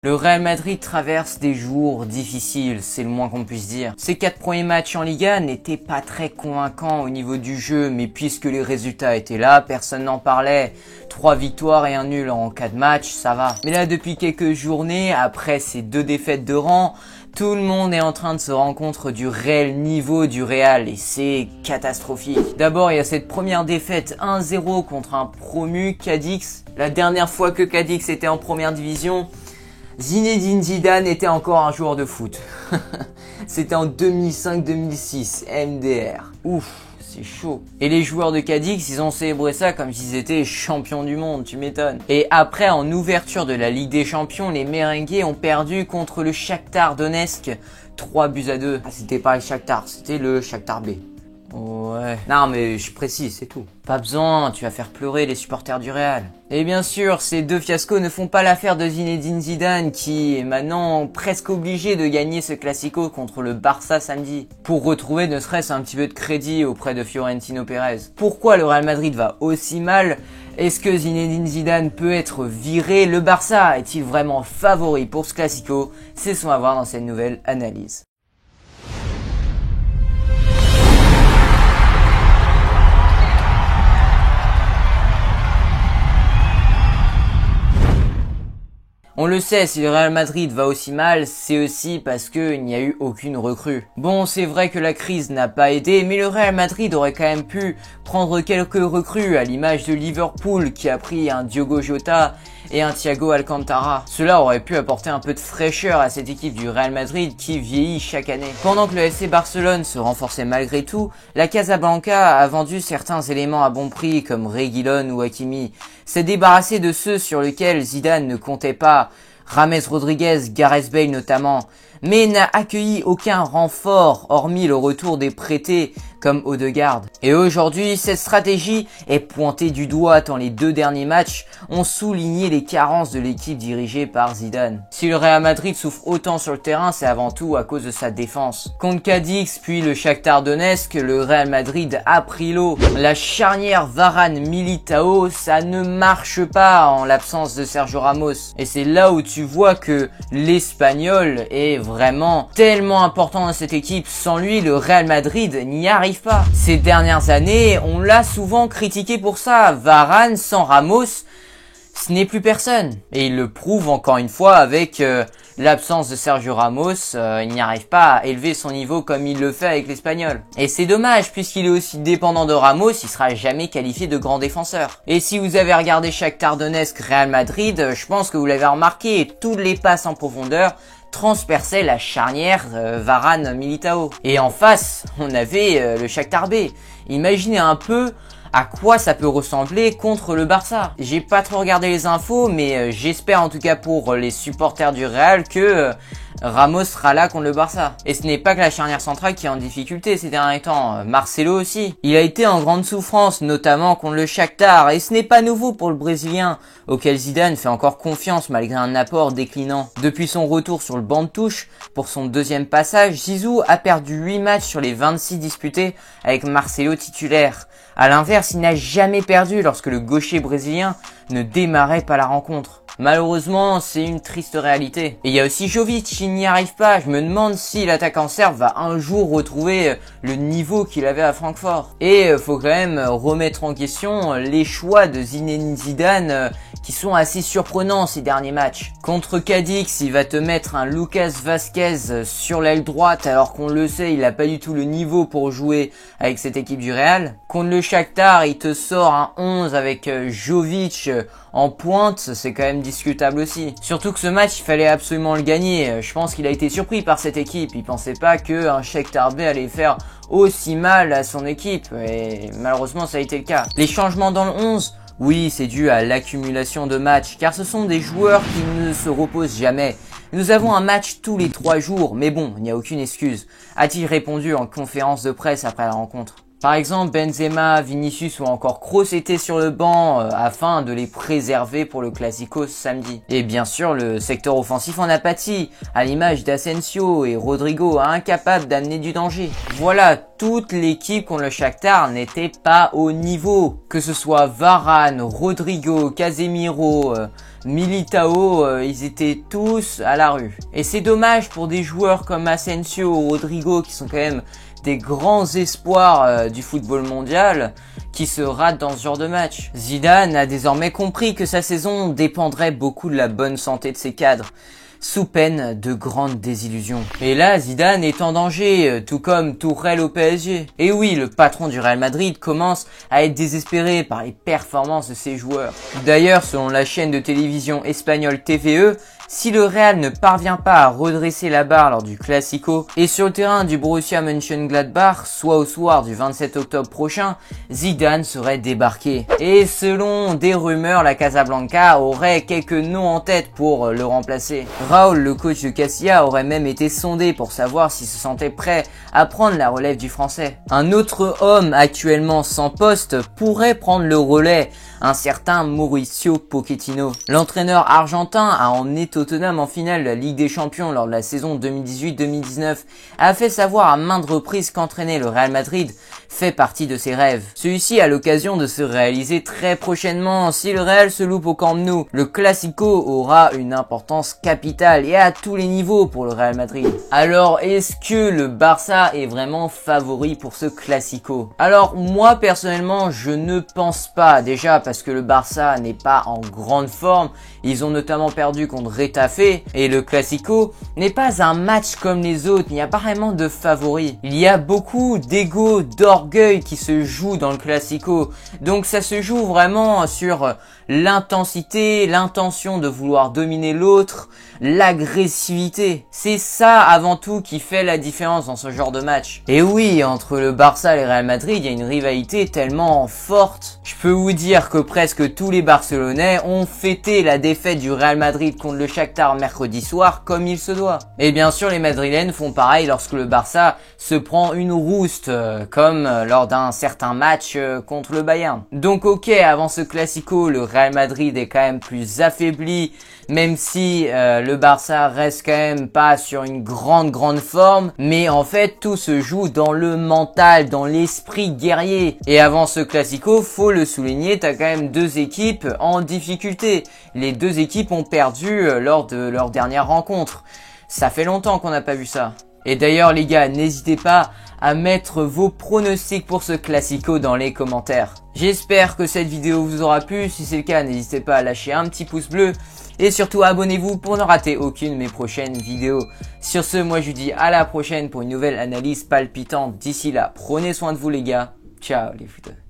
Le Real Madrid traverse des jours difficiles, c'est le moins qu'on puisse dire. Ses 4 premiers matchs en Liga n'étaient pas très convaincants au niveau du jeu, mais puisque les résultats étaient là, personne n'en parlait. 3 victoires et un nul en 4 matchs, ça va. Mais là, depuis quelques journées, après ces 2 défaites de rang, tout le monde est en train de se rendre compte du réel niveau du Real et c'est catastrophique. D'abord, il y a cette première défaite 1-0 contre un promu, Cadix. La dernière fois que Cadix était en première division, Zinedine Zidane était encore un joueur de foot. C'était en 2005-2006, MDR. Ouf, c'est chaud. Et les joueurs de Cadix, ils ont célébré ça comme s'ils étaient champions du monde, tu m'étonnes. Et après, en ouverture de la Ligue des Champions, les Merengues ont perdu contre le Shakhtar Donetsk 3-2. Ah, c'était pas le Shakhtar, c'était le Shakhtar B. Ouais. Non mais je précise, c'est tout. Pas besoin, tu vas faire pleurer les supporters du Real. Et bien sûr, ces 2 fiascos ne font pas l'affaire de Zinedine Zidane qui est maintenant presque obligé de gagner ce Classico contre le Barça samedi pour retrouver ne serait-ce un petit peu de crédit auprès de Florentino Pérez. Pourquoi le Real Madrid va aussi mal? Est-ce que Zinedine Zidane peut être viré? Le Barça est-il vraiment favori pour ce Classico? C'est ce qu'on va voir dans cette nouvelle analyse. On le sait, si le Real Madrid va aussi mal, c'est aussi parce qu'il n'y a eu aucune recrue. Bon, c'est vrai que la crise n'a pas aidé, mais le Real Madrid aurait quand même pu prendre quelques recrues, à l'image de Liverpool qui a pris un Diogo Jota et un Thiago Alcantara. Cela aurait pu apporter un peu de fraîcheur à cette équipe du Real Madrid qui vieillit chaque année. Pendant que le FC Barcelone se renforçait malgré tout, la Casablanca a vendu certains éléments à bon prix comme Reguilón ou Hakimi. S'est débarrassé de ceux sur lesquels Zidane ne comptait pas, James Rodriguez, Gareth Bale notamment, mais n'a accueilli aucun renfort hormis le retour des prêtés comme Odegaard. Et aujourd'hui, cette stratégie est pointée du doigt tant les 2 derniers matchs ont souligné les carences de l'équipe dirigée par Zidane. Si le Real Madrid souffre autant sur le terrain, c'est avant tout à cause de sa défense. Contre Cadix puis le Shakhtar Donetsk, le Real Madrid a pris l'eau. La charnière Varane-Militao, ça ne marche pas en l'absence de Sergio Ramos. Et c'est là où tu vois que l'Espagnol est vraiment tellement important dans cette équipe. Sans lui, le Real Madrid n'y arrive pas. Ces dernières années, on l'a souvent critiqué pour ça. Varane sans Ramos, ce n'est plus personne. Et il le prouve encore une fois avec l'absence de Sergio Ramos. Il n'y arrive pas à élever son niveau comme il le fait avec l'Espagnol. Et c'est dommage puisqu'il est aussi dépendant de Ramos, il sera jamais qualifié de grand défenseur. Et si vous avez regardé Shakhtar Donetsk Real Madrid, je pense que vous l'avez remarqué, toutes les passes en profondeur transperçait la charnière Varane-Militao. Et en face, on avait le Shakhtar B. Imaginez un peu à quoi ça peut ressembler contre le Barça. J'ai pas trop regardé les infos, mais j'espère en tout cas pour les supporters du Real que Ramos sera là contre le Barça. Et ce n'est pas que la charnière centrale qui est en difficulté ces derniers temps. Marcelo aussi. Il a été en grande souffrance, notamment contre le Shakhtar. Et ce n'est pas nouveau pour le Brésilien, auquel Zidane fait encore confiance malgré un apport déclinant. Depuis son retour sur le banc de touche, pour son 2e passage, Zizou a perdu 8 matchs sur les 26 disputés avec Marcelo titulaire. À l'inverse, il n'a jamais perdu lorsque le gaucher brésilien ne démarrait pas la rencontre. Malheureusement, c'est une triste réalité. Et il y a aussi Jovic, il n'y arrive pas. Je me demande si l'attaquant serbe va un jour retrouver le niveau qu'il avait à Francfort. Et faut quand même remettre en question les choix de Zinedine Zidane qui sont assez surprenants ces derniers matchs. Contre Cadix, il va te mettre un Lucas Vazquez sur l'aile droite alors qu'on le sait, il n'a pas du tout le niveau pour jouer avec cette équipe du Real. Contre le Shakhtar, il te sort un 11 avec Jovic en pointe, c'est quand même discutable aussi. Surtout que ce match, il fallait absolument le gagner. Je pense qu'il a été surpris par cette équipe. Il pensait pas qu'un Shakhtar B allait faire aussi mal à son équipe. Et malheureusement, ça a été le cas. Les changements dans le 11, oui, c'est dû à l'accumulation de matchs, car ce sont des joueurs qui ne se reposent jamais. Nous avons un match tous les 3 jours, mais bon, il n'y a aucune excuse, a-t-il répondu en conférence de presse après la rencontre. Par exemple, Benzema, Vinicius ou encore Kroos étaient sur le banc afin de les préserver pour le Classico samedi. Et bien sûr, le secteur offensif en a pâti, à l'image d'Asensio et Rodrigo, incapables d'amener du danger. Voilà, toute l'équipe contre le Shakhtar n'était pas au niveau. Que ce soit Varane, Rodrigo, Casemiro, Militao, ils étaient tous à la rue. Et c'est dommage pour des joueurs comme Asensio ou Rodrigo qui sont quand même des grands espoirs du football mondial qui se ratent dans ce genre de match. Zidane a désormais compris que sa saison dépendrait beaucoup de la bonne santé de ses cadres, sous peine de grandes désillusions. Et là, Zidane est en danger, tout comme Tourelle au PSG. Et oui, le patron du Real Madrid commence à être désespéré par les performances de ses joueurs. D'ailleurs, selon la chaîne de télévision espagnole TVE, si le Real ne parvient pas à redresser la barre lors du Classico et sur le terrain du Borussia Mönchengladbach, soit au soir du 27 octobre prochain, Zidane serait débarqué. Et selon des rumeurs, la Casablanca aurait quelques noms en tête pour le remplacer. Raúl, le coach de Castilla, aurait même été sondé pour savoir s'il se sentait prêt à prendre la relève du français. Un autre homme actuellement sans poste pourrait prendre le relais, un certain Mauricio Pochettino. L'entraîneur argentin a emmené Tottenham en finale de la Ligue des Champions lors de la saison 2018-2019, a fait savoir à maintes reprises qu'entraîner le Real Madrid fait partie de ses rêves. Celui-ci a l'occasion de se réaliser très prochainement si le Real se loupe au Camp Nou. Le Classico aura une importance capitale et à tous les niveaux pour le Real Madrid. Alors, est-ce que le Barça est vraiment favori pour ce Classico? Alors, moi personnellement, je ne pense pas. Déjà parce que le Barça n'est pas en grande forme. Ils ont notamment perdu contre Retafe et le Classico n'est pas un match comme les autres. Il n'y a pas vraiment de favoris. Il y a beaucoup d'ego, d'orgueil qui se joue dans le Classico. Donc ça se joue vraiment sur l'intensité, l'intention de vouloir dominer l'autre, l'agressivité. C'est ça avant tout qui fait la différence dans ce genre de match. Et oui, entre le Barça et le Real Madrid, il y a une rivalité tellement forte. Je peux vous dire que presque tous les Barcelonais ont fêté la défaite du Real Madrid contre le Shakhtar mercredi soir comme il se doit. Et bien sûr, les Madrilènes font pareil lorsque le Barça se prend une rouste, comme lors d'un certain match contre le Bayern. Donc ok, avant ce Classico, le Real Madrid est quand même plus affaibli, même si le Barça reste quand même pas sur une grande forme, mais en fait tout se joue dans le mental, dans l'esprit guerrier. Et avant ce Classico, faut le souligner, t'as quand même deux équipes en difficulté. Les deux équipes ont perdu lors de leur dernière rencontre. Ça fait longtemps qu'on n'a pas vu ça. Et d'ailleurs les gars, n'hésitez pas à mettre vos pronostics pour ce Classico dans les commentaires. J'espère que cette vidéo vous aura plu. Si c'est le cas, n'hésitez pas à lâcher un petit pouce bleu. Et surtout, abonnez-vous pour ne rater aucune de mes prochaines vidéos. Sur ce, moi je vous dis à la prochaine pour une nouvelle analyse palpitante. D'ici là, prenez soin de vous les gars. Ciao les footeux.